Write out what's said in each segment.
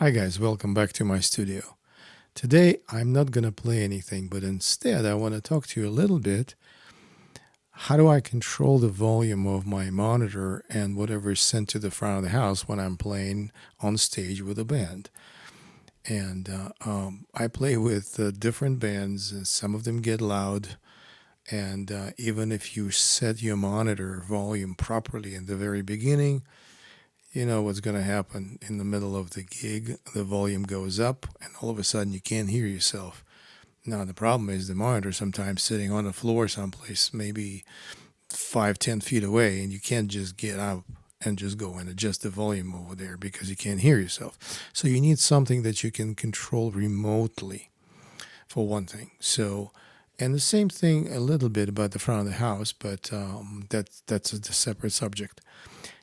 Hi guys, welcome back to my studio. Today I'm not going to play anything, but instead I want to talk to you a little bit. How do I control the volume of my monitor and whatever is sent to the front of the house when I'm playing on stage with a band? And I play with different bands, and some of them get loud. And even if you set your monitor volume properly in the very beginning, you know what's going to happen in the middle of the gig. The volume goes up, and all of a sudden you can't hear yourself. Now, the problem is the monitor sometimes sitting on the floor someplace, maybe 5, 10 feet away, and you can't just get out and just go and adjust the volume over there because you can't hear yourself. So you need something that you can control remotely, for one thing. So, and the same thing a little bit about the front of the house, but that's a separate subject.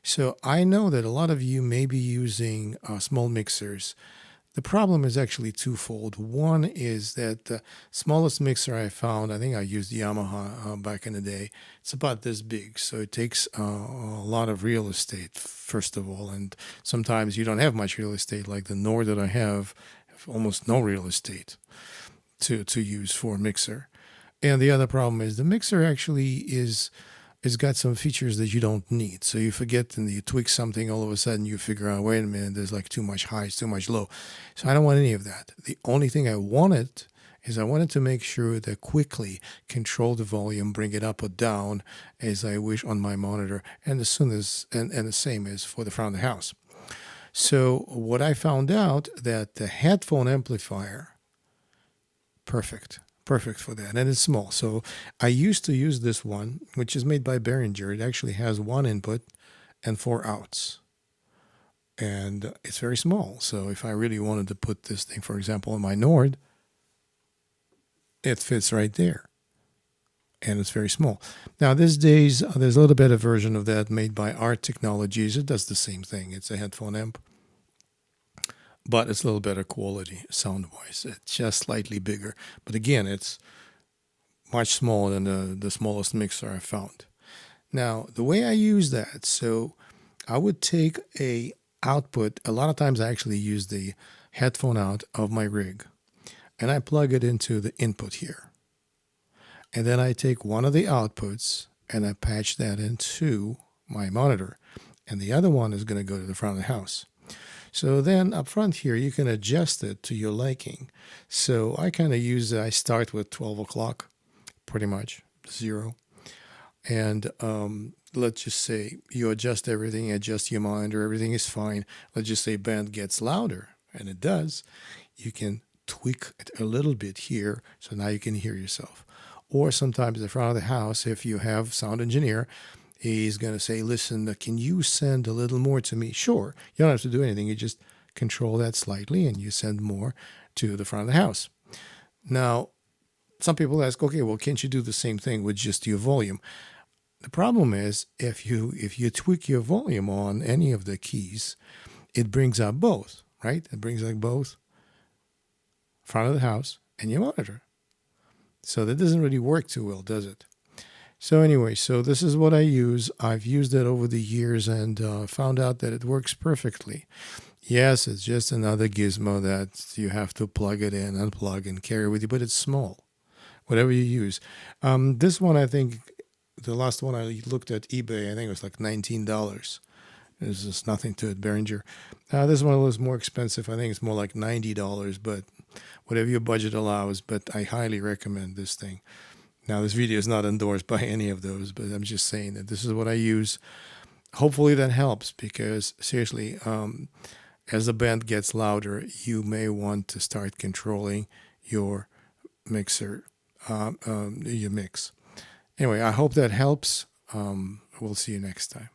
So I know that a lot of you may be using small mixers. The problem is actually twofold. One is that the smallest mixer I found, I think I used Yamaha back in the day, it's about this big. So it takes a lot of real estate, first of all. And sometimes you don't have much real estate, like the Nord that I have almost no real estate to use for a mixer. And the other problem is the mixer actually it's got some features that you don't need. So you forget and you tweak something, all of a sudden you figure out, wait a minute, there's like too much highs, too much low. So I don't want any of that. The only thing I wanted is I wanted to make sure that quickly control the volume, bring it up or down as I wish on my monitor, and as soon as and the same as for the front of the house. So what I found out that the headphone amplifier, perfect for that, and it's small. So I used to use this one, which is made by Behringer. It actually has one input and 4 outs, and it's very small. So if I really wanted to put this thing, for example, on my Nord, it fits right there, and it's very small. Now these days there's a little bit of version of that made by Art Technologies. It does the same thing. It's a headphone amp, but it's a little better quality sound-wise. It's just slightly bigger. But again, it's much smaller than the smallest mixer I found. Now, the way I use that, so I would take a output. A lot of times I actually use the headphone out of my rig, and I plug it into the input here. And then I take one of the outputs, and I patch that into my monitor. And the other one is going to go to the front of the house. So then up front here, you can adjust it to your liking. So I kind of I start with 12 o'clock, pretty much 0. And let's just say you adjust everything, adjust your monitor, everything is fine. Let's just say band gets louder, and it does. You can tweak it a little bit here, so now you can hear yourself. Or sometimes in the front of the house, if you have sound engineer, he's going to say, listen, can you send a little more to me? Sure. You don't have to do anything. You just control that slightly and you send more to the front of the house. Now, some people ask, okay, well, can't you do the same thing with just your volume? The problem is if you tweak your volume on any of the keys, it brings up both, right? It brings up both front of the house and your monitor. So that doesn't really work too well, does it? So anyway, so this is what I use. I've used it over the years and found out that it works perfectly. Yes, it's just another gizmo that you have to plug it in, unplug, and carry with you, but it's small, whatever you use. This one, I think, the last one I looked at eBay, I think it was like $19. There's just nothing to it, Behringer. This one was more expensive. I think it's more like $90, but whatever your budget allows. But I highly recommend this thing. Now, this video is not endorsed by any of those, but I'm just saying that this is what I use. Hopefully that helps because, seriously, as the band gets louder, you may want to start controlling your mixer, your mix. Anyway, I hope that helps. We'll see you next time.